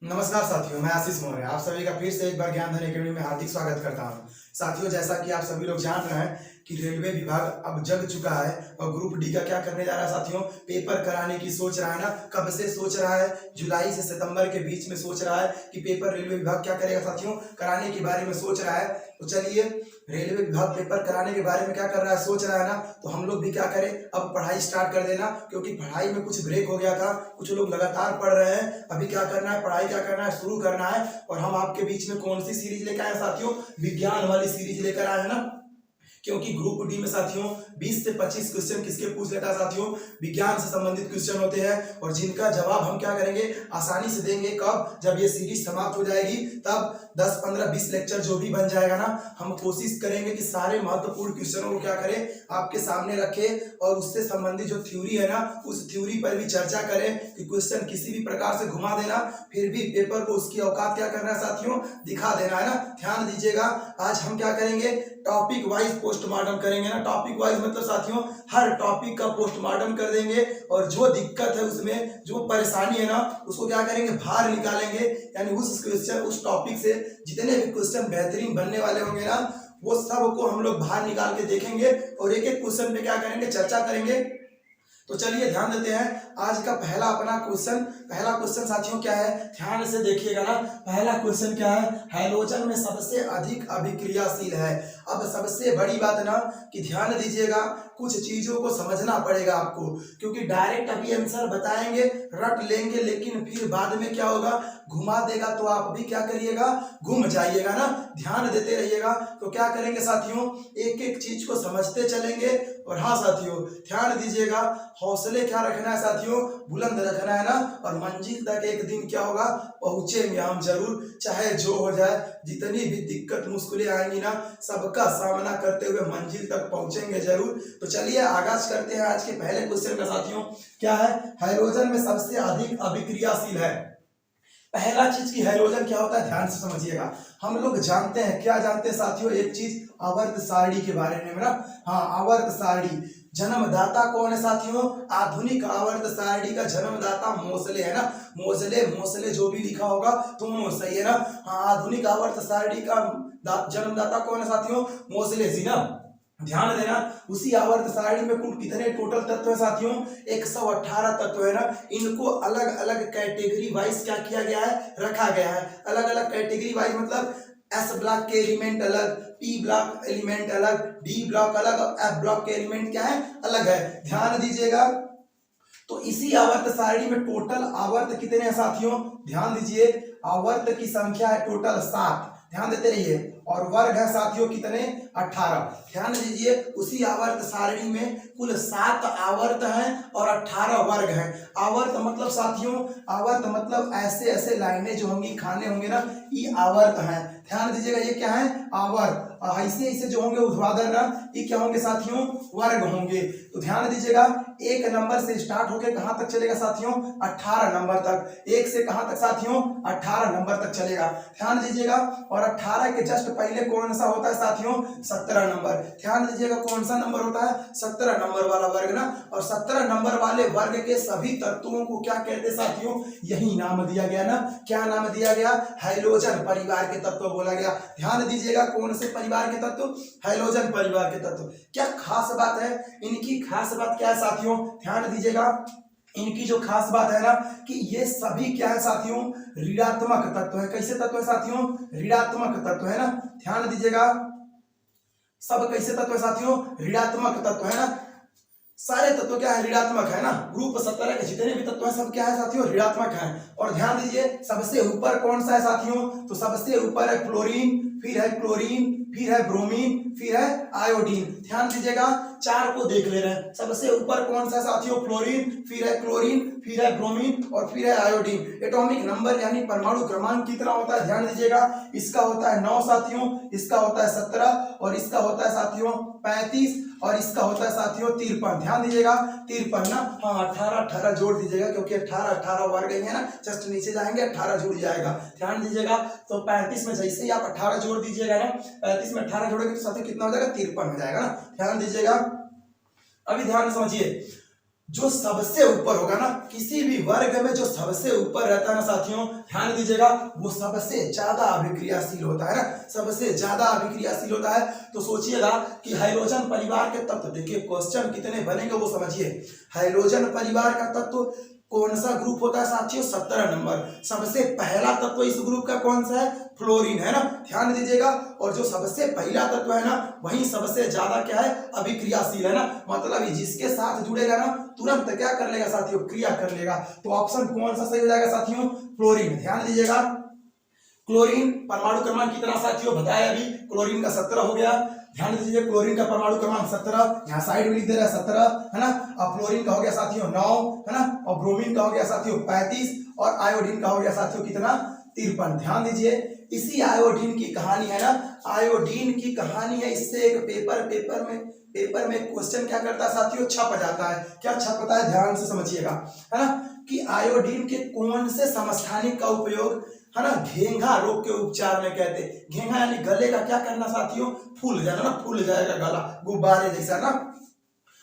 नमस्कार साथियों, मैं आशीष मौर्य आप सभी का फिर से एक बार ज्ञान धन अकेडमी में हार्दिक स्वागत करता हूं। साथियों, जैसा कि आप सभी लोग जान रहे हैं कि रेलवे विभाग अब जग चुका है और ग्रुप डी का क्या करने जा रहा है साथियों, पेपर कराने की सोच रहा है ना। कब से सोच रहा है? जुलाई से सितंबर के बीच में सोच रहा है कि पेपर रेलवे विभाग क्या करेगा साथियों, कराने के बारे में सोच रहा है। तो चलिए, रेलवे विभाग पेपर कराने के बारे में क्या कर रहा है, सोच रहा है ना, तो हम लोग भी क्या करें, अब पढ़ाई स्टार्ट कर देना। क्योंकि पढ़ाई में कुछ ब्रेक हो गया था, कुछ लोग लगातार पढ़ रहे हैं। अभी क्या करना है, पढ़ाई क्या करना है, शुरू करना है। और हम आपके बीच में कौन सी सीरीज लेकर आए साथियों? विज्ञान वाली सीरीज लेकर आए हैं ना। क्योंकि ग्रुप डी में साथियों 20 से 25 क्वेश्चन किसके पूछ लेता है साथियों, विज्ञान से संबंधित क्वेश्चन होते हैं। और जिनका जवाब हम क्या करेंगे, आसानी से देंगे। कब? जब ये सीरीज समाप्त हो जाएगी, तब 10, 15, 20 लेक्चर जो भी बन जाएगा ना, हम कोशिश करेंगे कि सारे महत्वपूर्ण क्वेश्चनों को क्या करें, आपके सामने रखें। और उससे संबंधित जो थ्योरी है ना, उस थ्योरी पर भी चर्चा करें कि क्वेश्चन किसी भी प्रकार से घुमा देना, फिर भी पेपर को उसकी औकात क्या करना है साथियों, दिखा देना है ना। ध्यान दीजिएगा, आज हम क्या करेंगे, टॉपिक वाइज पोस्टमार्टम करेंगे ना। टॉपिक वाइज मतलब साथियों हर टॉपिक का पोस्टमार्टम कर देंगे। और जो दिक्कत है उसमें, जो परेशानी है ना, उसको क्या करेंगे, बाहर निकालेंगे। यानी उस क्वेश्चन, उस टॉपिक से जितने भी क्वेश्चन बेहतरीन बनने वाले होंगे ना, वो सब को हम लोग बाहर निकाल के देखेंगे और एक एक क्वेश्चन पे क्या करेंगे, चर्चा करेंगे। तो चलिए ध्यान देते हैं, आज का पहला अपना क्वेश्चन। पहला क्वेश्चन साथियों क्या है, ध्यान से देखिएगा ना। पहला क्वेश्चन क्या है, हैलोजन में सबसे अधिक अभिक्रियाशील है। अब सबसे बड़ी बात ना कि ध्यान दीजिएगा, कुछ चीजों को समझना पड़ेगा आपको। क्योंकि डायरेक्ट अभी आंसर बताएंगे, रट लेंगे, लेकिन फिर बाद में क्या होगा, घुमा देगा तो आप भी क्या करिएगा, घूम जाइएगा ना। ध्यान देते रहिएगा। तो क्या करेंगे साथियों, एक एक चीज को समझते चलेंगे। और हाँ साथियों, ध्यान दीजिएगा, हौसले क्या रखना है साथियों, बुलंद रखना है ना। और मंजिल तक एक दिन क्या होगा, पहुंचेंगे हम जरूर, चाहे जो हो जाए। जितनी भी दिक्कत मुश्किलें आएंगी ना, सबका सामना करते हुए मंजिल तक पहुंचेंगे जरूर। तो चलिए आगाज करते हैं आज के पहले क्वेश्चन का साथियों। क्या है, हाइड्रोजन में सबसे अधिक अभिक्रियाशील है। पहला चीज की हाइड्रोजन क्या होता है, ध्यान से समझिएगा। हम लोग जानते हैं, क्या जानते हैं साथियों, एक चीज आवर्त सारणी के बारे में ना। हाँ, आवर्त सारणी। जन्मदाता कौन है साथियों, आधुनिक आवर्त सारणी का जन्मदाता मोसले है ना। मोसले जो भी लिखा होगा दोनों सही है ना। हाँ, आधुनिक आवर्त सारणी का जन्मदाता कौन है साथियों, मोसले जी ना। ध्यान देना, उसी आवर्त सारणी में कुल कितने टोटल तत्व है साथियों, 118 तत्व है ना। इनको अलग अलग कैटेगरी वाइज क्या किया गया है, रखा गया है। अलग अलग कैटेगरी वाइज मतलब एस ब्लॉक के एलिमेंट अलग, पी ब्लॉक एलिमेंट अलग, डी ब्लॉक अलग और एफ ब्लॉक के एलिमेंट क्या है, अलग है। ध्यान दीजिएगा, तो इसी आवर्त सारणी में टोटल आवर्त कितने हैं साथियों, ध्यान दीजिए, आवर्त की संख्या है टोटल 7। ध्यान देते रहिए। और वर्ग है साथियों कितने, 18। ध्यान दीजिए, उसी आवर्त सारणी में कुल 7 आवर्त हैं और 18 वर्ग हैं। आवर्त मतलब साथियों, आवर्त मतलब ऐसे ऐसे लाइनें जो होंगी, खाने होंगे ना, ये आवर्त हैं। ध्यान दीजिएगा, ये क्या है, आवर्त। ऐसे ऐसे जो होंगे ऊर्ध्वाधर ना, ये क्या होंगे साथियों, वर्ग होंगे। तो ध्यान दीजिएगा, 1 नंबर से स्टार्ट होकर कहां तक चलेगा साथियों, 18 नंबर तक। 1 से कहां तक साथियों, 18 नंबर तक चलेगा। ध्यान दीजिएगा, और 18 के जस्ट पहले कौन सा होता है साथियों, 17 नंबर। ध्यान दीजिएगा, कौन सा नंबर होता है, 17 नंबर वाला वर्ग ना। और 17 नंबर वाले वर्ग के सभी तत्वों को क्या कहते हैं साथियों, यही नाम दिया गया ना। क्या नाम दिया गया, हैलोजन परिवार के तत्व बोला गया। ध्यान दीजिएगा, कौन से परिवार के तत्व, हैलोजन परिवार के तत्व। क्या खास बात है, इनकी खास बात क्या है साथियों, ध्यान दीजिएगा, इनकी जो खास बात है ना कि ये सभी क्या है साथियों, ऋणात्मक तत्व है। कैसे तत्व है साथियों, ऋणात्मक तत्व है ना। ध्यान दीजिएगा, सब कैसे तत्व है साथियों, ऋणात्मक तत्व है ना। सारे तत्व क्या है, ऋणात्मक है ना। ग्रुप 17 के जितने भी तत्व हैं सब क्या है साथियों, ऋणात्मक है। और ध्यान दीजिए, सबसे ऊपर कौन सा है साथियों, तो सबसे ऊपर है क्लोरीन, फिर है क्लोरीन, फिर है ब्रोमीन, फिर है आयोडीन। ध्यान दीजिएगा, 4 को देख ले रहे हैं। सबसे ऊपर कौन सा साथियों, क्लोरीन, फिर है क्लोरीन, फिर है ब्रोमीन और फिर है आयोडीन। एटॉमिक नंबर यानी परमाणु क्रमांक कितना होता है, ध्यान दीजिएगा, इसका होता है 9 साथियों, इसका होता है 17 और इसका होता है साथियों 35 और इसका होता है साथियों 53। ध्यान दीजिएगा, 53 ना। हाँ, 18 जोड़ दीजिएगा, क्योंकि 18 वर्ग है ना। जस्ट नीचे जाएंगे 18 जुड़ जाएगा। ध्यान दीजिएगा, तो 35 में जैसे ही आप 18 जोड़ दीजिएगा ना, 35 में 18 जोड़ेंगे तो साथियों कितना हो जाएगा, 53 हो जाएगा ना। ध्यान दीजिएगा, अभी ध्यान समझिए, जो सबसे ऊपर होगा ना, किसी भी वर्ग में जो सबसे ऊपर रहता है ना साथियों, ध्यान दीजिएगा, वो सबसे ज्यादा अभिक्रियाशील होता है ना, सबसे ज्यादा अभिक्रियाशील होता है। तो सोचिएगा कि हाइड्रोजन परिवार के तत्व, देखिए क्वेश्चन कितने बनेंगे वो समझिए। हाइड्रोजन परिवार का तत्व कौन सा ग्रुप होता है साथियों? 17 नंबर। सबसे पहला तत्व इस ग्रुप का कौन सा है? फ्लोरीन है ना, ध्यान दीजिएगा। और जो सबसे पहला तत्व है ना, वही सबसे ज्यादा क्या है? अभिक्रियाशील है ना, मतलब जिसके साथ जुड़ेगा ना तुरंत क्या कर लेगा साथियों? क्रिया कर लेगा। तो ऑप्शन कौन सा सही हो जाएगा साथियों? फ्लोरीन। ध्यान दीजिएगा, क्लोरीन परमाणु क्रमांक कितना साथियों बताया अभी? क्लोरीन का 17 हो गया। ध्यान दीजिए, क्लोरीन का परमाणु क्रमांक 17, यहाँ साइड में लिख दे रहा है 17, है ना। अब फ्लोरीन का हो गया साथियों 9, है ना। और ब्रोमीन का हो गया साथियों 35, और आयोडीन का हो गया साथियों कितना? 53। ध्यान दीजिए, इसी आयोडीन की कहानी है ना, आयोडीन की कहानी है। इससे एक पेपर में क्वेश्चन क्या करता है साथियों? छप जाता है। क्या छपता है? ध्यान से समझिएगा, है ना, कि आयोडीन के कौन से समस्थानिक का उपयोग, है ना, घेंघा रोग के उपचार में कहते हैं। घेंघा यानी गले का क्या करना साथियों? फूल जाना ना, फूल जाएगा गला गुब्बारे जैसा ना।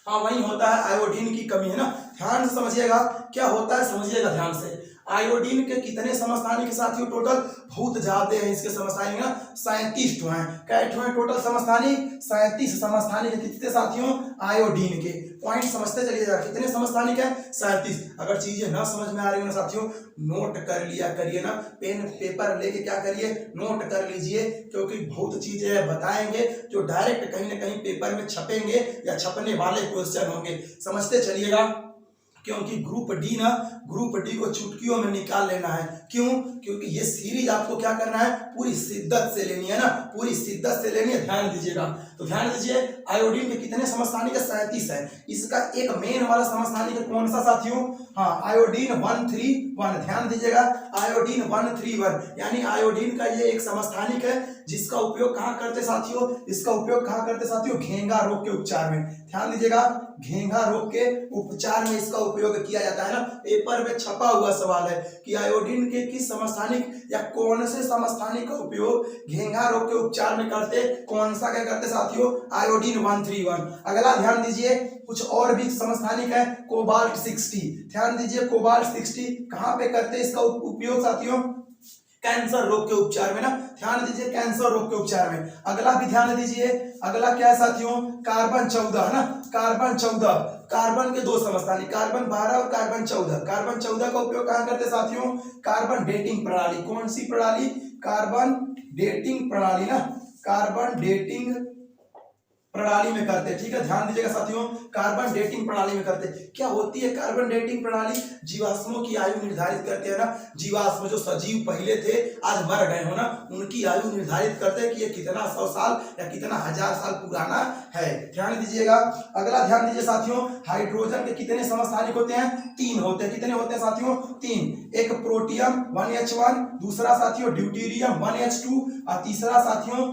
हाँ, वही होता है, आयोडीन की कमी है ना। ध्यान से समझिएगा क्या होता है, समझिएगा ध्यान से। आयोडीन के कितने समस्थानिक साथियों? टोटल बहुत ज्यादा है इसके समस्थानिक ना, 37 हैं। कैठो हैं टोटल समस्थानिक? 37 समस्थानिक कितने साथियों? आयोडीन के। पॉइंट समझते चलिएगा, कितने समस्थानिक है? 37। अगर चीजें ना समझ में आ रही हो ना साथियों, नोट कर लिया करिए ना, पेन पेपर लेके क्या करिए? नोट कर लीजिए, क्योंकि बहुत चीजें बताएंगे जो डायरेक्ट कहीं ना कहीं पेपर में छपेंगे या छपने वाले क्वेश्चन होंगे। समझते चलिएगा, क्योंकि ग्रुप डी ना, ग्रुप डी को चुटकियों में निकाल लेना है। क्यों? क्योंकि ये सीरीज आपको क्या करना है? पूरी शिद्दत से लेनी है ना, पूरी शिद्दत से लेनी है। ध्यान दीजिएगा, तो ध्यान दीजिए, आयोडीन के कितने समस्थानिक है? 37 है। इसका एक मेन वाला समस्थानिक है कौन सा साथियों? हाँ, आयोडीन 131। ध्यान दीजिएगा, आयोडीन 131, यानी आयोडीन का ये एक समस्थानिक है जिसका उपयोग कहाँ करते साथियों? इसका उपयोग कहाँ करते साथियों? घेंघा रोग के उपचार में। ध्यान दीजिएगा, घेंघा रोग के उपचार में इसका उपयोग किया जाता है ना। पेपर में छपा हुआ सवाल है कि आयोडीन के किस समस्थानिक या कौन से समस्थानिक का उपयोग घेंघा रोग के उपचार में करते? कौन सा क्या करते साथियों? आयोडीन 131। अगला ध्यान दीजिए, कुछ और भी समस्थानिक है, कोबाल्ट 60। ध्यान दीजिए, कोबाल्ट 60 कहां पे करते इसका उपयोग साथियों? कैंसर रोग के उपचार में ना। ध्यान दीजिए, कैंसर रोग के उपचार में। अगला भी ध्यान दीजिए, अगला क्या है साथियों? कार्बन 14 है ना, कार्बन 14। कार्बन के दो समस्थानिक, कार्बन 12 और कार्बन 14। कार्बन 14 का उपयोग कहां करते साथियों? कार्बन डेटिंग प्रणाली। कौन सी प्रणाली? कार्बन डेटिंग प्रणाली ना, कार्बन डेटिंग प्रणाली में करते। ठीक है, ध्यान दीजिएगा साथियों, कार्बन डेटिंग प्रणाली में करते। क्या होती है कार्बन डेटिंग प्रणाली? जीवाश्मों की आयु निर्धारित करते हैं ना। जीवाश्म जो सजीव पहले थे, आज मर गए हो ना, उनकी आयु निर्धारित करते हैं कि ये कितना 100 साल या कितना 1000 साल पुराना है। ध्यान दीजिएगा, अगला ध्यान दीजिए साथियों, हाइड्रोजन के कितने समस्थानिक होते हैं? 3 होते हैं। कितने होते हैं साथियों? 3। एक प्रोटियम 1H1, दूसरा साथियों ड्यूटेरियम 1H2, और तीसरा साथियों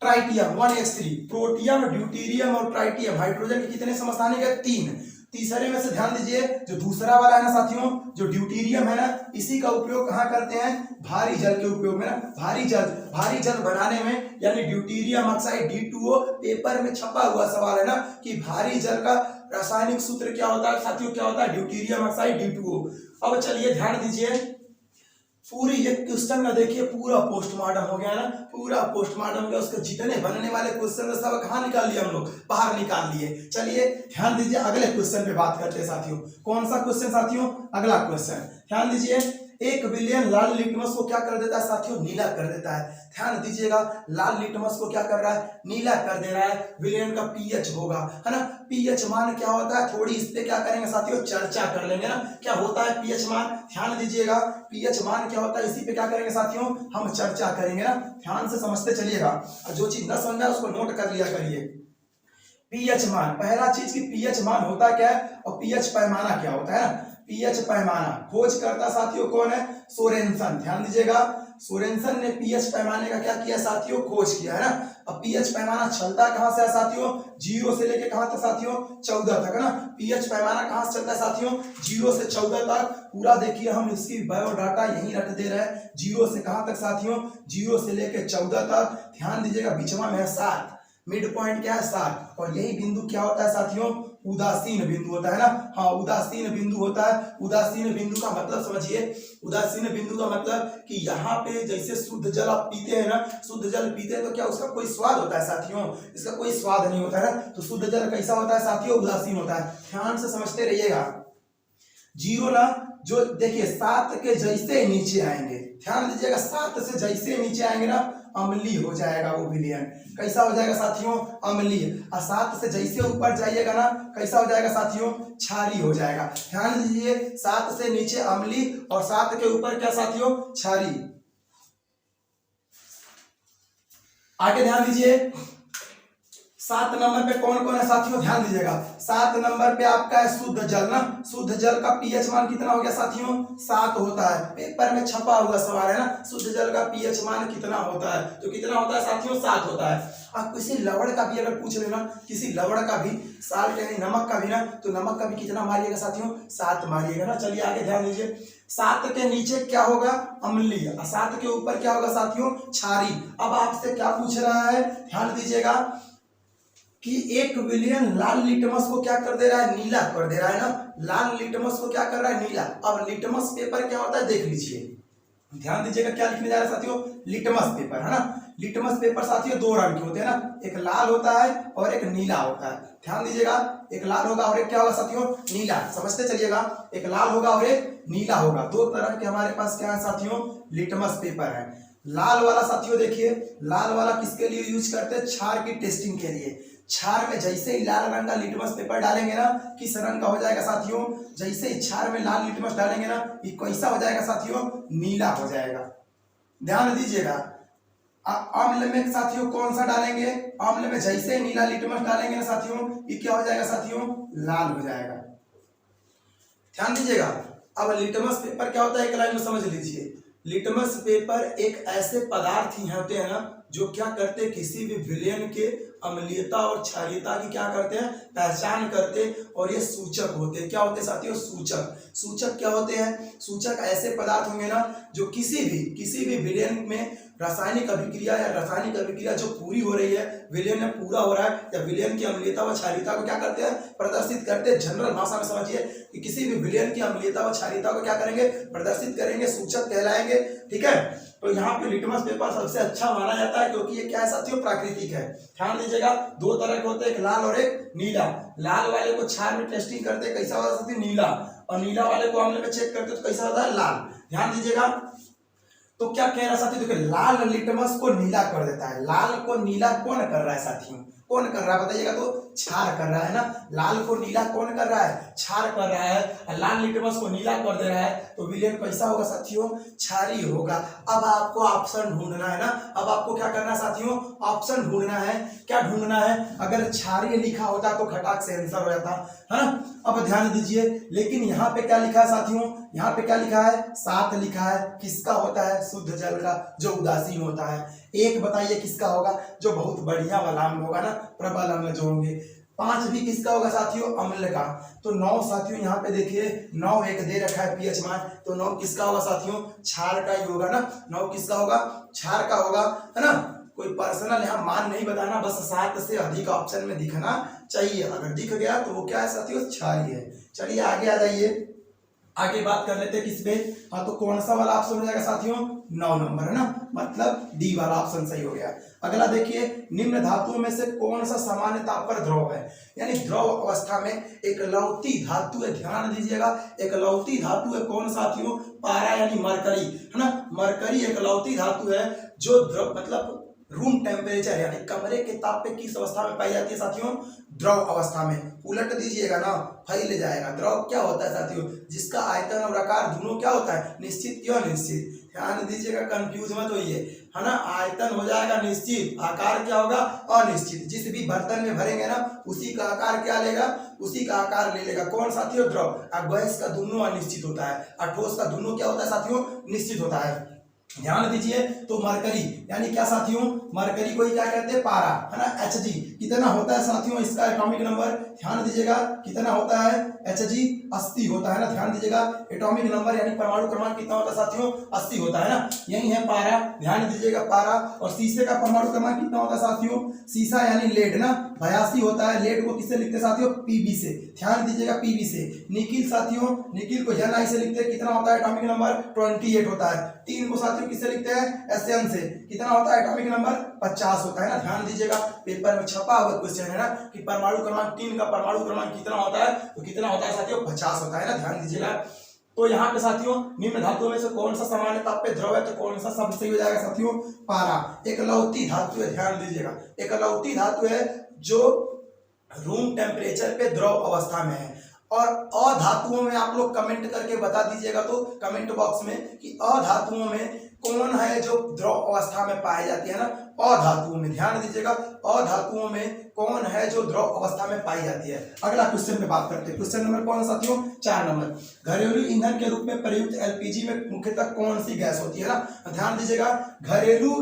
ट्राइटियम 1H3। प्रोटियम, ड्यूटेरियम और ट्राइटियम हाइड्रोजन के कितने समस्थानिक है? 3। तीसरे में से ध्यान दीजिए, जो दूसरा वाला है ना साथियों, जो ड्यूटेरियम है ना, इसी का उपयोग कहाँ करते हैं? भारी जल के उपयोग में ना। भारी जल बनाने में, यानी ड्यूटेरियम ऑक्साइड D2O। पेपर में छपा हुआ सवाल है ना कि भारी जल का रासायनिक सूत्र क्या होता है साथियों? क्या होता है? Deuterium oxide D2O। अब चलिए ध्यान दीजिए, पूरी ये क्वेश्चन का देखिए पूरा पोस्टमार्टम हो गया ना, पूरा पोस्टमार्टम हो गया। उसके जितने बनने वाले क्वेश्चन सब कहाँ निकाल लिए हम लोग? बाहर निकाल लिए। चलिए ध्यान दीजिए, अगले क्वेश्चन पे बात करते हैं साथियों। कौन सा क्वेश्चन साथियों? अगला क्वेश्चन ध्यान दीजिए, 1 बिलियन लाल लिटमस को क्या कर देता है साथियों? नीला कर देता है। ध्यान दीजिएगा, लाल लिटमस को क्या कर रहा है? नीला कर दे रहा है। विलयन का पीएच होगा, है ना। पीएच मान क्या होता है? थोड़ी इस पे क्या करेंगे साथियों? चर्चा कर लेंगे ना। क्या होता है पीएच मान? ध्यान दीजिएगा, पीएच मान क्या होता है? इसी पे क्या करेंगे साथियों? हम चर्चा करेंगे ना। ध्यान से समझते चलिएगा, जो चीज न समझा उसको नोट कर लिया करिए। पीएच मान, पहला चीज की पीएच मान होता क्या है और पीएच पैमाना क्या होता है ना। पीएच पैमाना खोज करता साथियों कौन है? सोरेनसन। ध्यान दीजिएगा, सोरेनसन ने पीएच पैमाने का क्या किया साथियों? खोज किया है ना। अब पीएच पैमाना चलता कहां से है साथियों? 0 से लेके कहां तक साथियों? 14 तक, है ना। पीएच पैमाना कहां से चलता है साथियों? 0 से 14 तक। पूरा देखिए, हम इसकी बायोडाटा यहीं रख दे रहे हैं। 0 से कहां तक साथियों? 0 से लेके 14 तक। ध्यान दीजिएगा, बीचवा में है 7। मिड पॉइंट क्या है 60, और यही बिंदु क्या होता है साथियों, उदासीन बिंदु होता है ना। हाँ, उदासीन बिंदु होता है। उदासीन बिंदु का मतलब समझिए, उदासीन बिंदु का मतलब कि यहाँ पे जैसे शुद्ध जल आप पीते हैं ना, शुद्ध जल पीते हैं तो क्या उसका कोई स्वाद होता है साथियों, इसका कोई स्वाद नहीं होता है ना। तो शुद्ध जल कैसा होता है साथियों, उदासीन होता है। ध्यान से समझते रहिएगा। जीरो ना, जो देखिए 7 के जैसे नीचे आएंगे, ध्यान दीजिएगा, 7 से जैसे नीचे आएंगे ना अम्लीय हो जाएगा वो विलयन। कैसा हो जाएगा साथियों, अम्लीय। और 7 से जैसे ऊपर जाइएगा ना कैसा हो जाएगा साथियों, क्षारीय हो जाएगा। ध्यान दीजिए, 7 से नीचे अम्लीय और 7 के ऊपर क्या साथियों, क्षारीय। आगे ध्यान दीजिए, 7 नंबर पे कौन कौन है साथियों, ध्यान दीजिएगा। 7 नंबर पे आपका है शुद्ध जल ना। शुद्ध जल का पीएच मान कितना हो गया साथियों, 7 होता है। पेपर में छपा हुआ सवाल है ना, शुद्ध जल का पीएच मान कितना होता है, तो कितना होता है साथियों, 7 होता है। आप किसी लवण का भी अगर पूछ लेना, किसी लवण का भी, साल्ट यानी नमक का भी ना, तो नमक का भी कितना मारिएगा साथियों, 7 मारिएगा ना। चलिए आगे ध्यान दीजिए, 7 के नीचे क्या होगा, अम्लीय, और 7 के ऊपर क्या होगा साथियों, क्षारीय। अब आपसे क्या पूछ रहा है, ध्यान दीजिएगा कि एक विलयन लाल लिटमस को क्या कर दे रहा है, नीला कर दे रहा है ना। लाल लिटमस को क्या कर रहा है, नीला। अब लिटमस पेपर क्या होता है देख लीजिए, ध्यान दीजिएगा क्या लिखने जा रहा है साथियों, लिटमस पेपर है ना। लिटमस पेपर साथियों 2 रंग के होते हैं ना, एक लाल होता है और एक नीला होता है। ध्यान दीजिएगा, एक लाल होगा और एक क्या होगा साथियों, नीला। समझते चलिएगा, एक लाल होगा और एक नीला होगा। 2 तरह के हमारे पास क्या है साथियों, लिटमस पेपर है। लाल वाला साथियों देखिए, लाल वाला किसके लिए यूज करते हैं, क्षार की टेस्टिंग के लिए। क्षार में जैसे ही लाल रंग का लिटमस पेपर डालेंगे ना, किस रंग का हो जाएगा साथियों, जैसे ही क्षार में लाल लिटमस डालेंगे ना, ये कैसा हो जाएगा साथियों, नीला हो जाएगा। ध्यान दीजिएगा, अम्ल में साथियों कौन सा डालेंगे, अम्ल में जैसे ही नीला लिटमस डालेंगे ना साथियों, ये क्या हो जाएगा साथियों, लाल हो जाएगा। ध्यान दीजिएगा। अब लिटमस पेपर क्या होता है, एक लाइन में समझ लीजिए। लिटमस पेपर एक ऐसे पदार्थ ही होते हैं ना जो क्या करते हैं, किसी भी विलयन के अम्लीयता और क्षारीयता की क्या करते हैं, पहचान करते हैं। और ये सूचक होते हैं, क्या होते हैं साथियों, सूचक। सूचक क्या होते हैं, सूचक ऐसे पदार्थ होंगे ना जो किसी भी विलयन में रासायनिक अभिक्रिया या रासायनिक अभिक्रिया जो पूरी हो रही है, विलयन में पूरा हो रहा है, या विलयन की अम्लीयता व क्षारीयता को क्या करते हैं, प्रदर्शित करते हैं। जनरल भाषा में समझिए कि किसी भी विलयन की अम्लीयता व क्षारीयता को क्या करेंगे, प्रदर्शित करेंगे, सूचक कहलाएंगे। ठीक है, तो यहाँ पे लिटमस पेपर सबसे अच्छा माना जाता है क्योंकि ये क्या है साथियों, प्राकृतिक है। ध्यान दीजिएगा, 2 तरह के होते हैं, एक लाल और एक नीला। लाल वाले को क्षार में टेस्टिंग करते हैं, कैसा होता है साथियों, नीला। और नीला वाले को अम्ल में चेक करते हैं तो कैसा होता है, लाल। ध्यान दीजिएगा, तो क्या कह रहा है साथियों, देखिए लाल लिटमस को नीला कर देता है। लाल को नीला कौन कर रहा है साथियों, कौन कर रहा है बताइएगा, तो क्षार कर रहा है ना। लाल को नीला कौन कर रहा है, क्षार कर रहा है। लाल लिटमस को नीला कर दे रहा है तो विलयन कैसा होगा साथियों, क्षारीय होगा। अब आपको ऑप्शन ढूंढना है ना, अब आपको क्या करना है साथियों, ऑप्शन ढूंढना है। क्या ढूंढना है, अगर क्षारीय लिखा होता तो खटाक से आंसर हो जाता है ना। अब ध्यान दीजिए, लेकिन यहाँ पे क्या लिखा है साथियों, यहाँ पे क्या लिखा है, 7 लिखा है। किसका होता है, शुद्ध जल का, जो उदासीन होता है। 1 बताइए किसका होगा, जो बहुत बढ़िया वाला अम्ल होगा ना, प्रबल अम्ल जो होंगे। 5 भी किसका होगा साथियों, अम्ल का। तो 9 साथियों यहाँ पे देखिए, 9 एक दे रखा है पीएच मान, तो 9 किसका होगा साथियों, क्षार का ही होगा ना। 9 किसका होगा, क्षार का होगा, है ना। कोई पर्सनल यहाँ मान नहीं बताना, बस 7 से अधिक ऑप्शन में दिखना चाहिए। अगर दिख गया तो वो क्या है साथियों, क्षारीय है। चलिए आगे आ जाइए, आगे बात कर लेते हैं किस पे। हाँ, तो कौन सा वाला ऑप्शन हो जाएगा साथियों, 9 नंबर है ना, मतलब डी वाला ऑप्शन सही हो गया। अगला देखिए, निम्न धातुओं में से कौन सा सामान्य ताप पर द्रव है, यानी द्रव अवस्था में एक लौती धातु है। ध्यान दीजिएगा, एक लौती धातु है, कौन साथियों, पारा यानी मरकरी है ना। मरकरी एक लौती धातु है जो द्रव मतलब रूम टेम्परेचर यानी कमरे के ताप पे किस अवस्था में पाई जाती है साथियों, द्रव अवस्था में। उलट दीजिएगा ना, फैल जाएगा। द्रव क्या होता है साथियों, जिसका आयतन और आकार दोनों क्या होता है, निश्चित। क्यों निश्चित, ध्यान दीजिएगा, कंफ्यूज मत होइए, है ना। आयतन हो जाएगा निश्चित, आकार क्या होगा, अनिश्चित। जिस भी बर्तन में भरेंगे ना उसी का आकार क्या लेगा, उसी का आकार ले लेगा। कौन साथियों, द्रव। और गैस का दोनों अनिश्चित होता है, और ठोस का दोनों क्या होता है साथियों, निश्चित होता है। ध्यान दीजिए। तो मरकरी यानी क्या साथियों, मरकरी को ही क्या कहते हैं, पारा, है ना। Hg कितना होता है साथियों, इसका एटॉमिक नंबर ध्यान दीजिएगा कितना होता है, Hg 80 होता है ना। ध्यान दीजिएगा एटॉमिक नंबर यानी परमाणु क्रमांक कितना होता है साथियों, 80 होता है ना। यही है पारा, ध्यान दीजिएगा पारा। और शीशे का परमाणु क्रमांक कितना होता है साथियों, शीशा यानी लेड ना 82 होता है। लेड को किससे लिखते हैं साथियों, Pb से, ध्यान दीजिएगा Pb से। निकिल साथियों, निकिल को Ni से लिखते हैं, कितना होता है एटॉमिक नंबर 28 होता है। टीन को साथियों किससे लिखते हैं, Sn से, कितना होता है एटॉमिक नंबर 50 होता है ना। ध्यान दीजिएगा पेपर में छपा हुआ क्वेश्चन है ना कि परमाणु क्रमांक, टीन का परमाणु क्रमांक कितना होता है, तो कितना होता है साथियों, 50 होता है ना। ध्यान दीजिएगा। तो यहाँ पे साथियों निम्न धातुओं में से कौन सा समान ताप पे द्रव है, तो कौन सा शब्द सही हो जाएगा साथियों, पारा। एकलौती धातु है, ध्यान दीजिएगा एकलौती धातु है जो रूम टेम्परेचर पे द्रव अवस्था में है। और अधातुओं में आप लोग कमेंट करके बता दीजिएगा तो कमेंट बॉक्स में कि अधातुओं में कौन है जो द्रव अवस्था में पाई जाती है ना। अधातुओं में ध्यान दीजिएगा, अधातुओं में कौन है जो द्रव अवस्था में पाई जाती है। अगला क्वेश्चन पे बात करते हैं। क्वेश्चन नंबर कौन सा साथियों, 4 नंबर। घरेलू ईंधन के रूप में प्रयुक्त एलपीजी में मुख्यतः कौन सी गैस होती है ना। ध्यान दीजिएगा घरेलू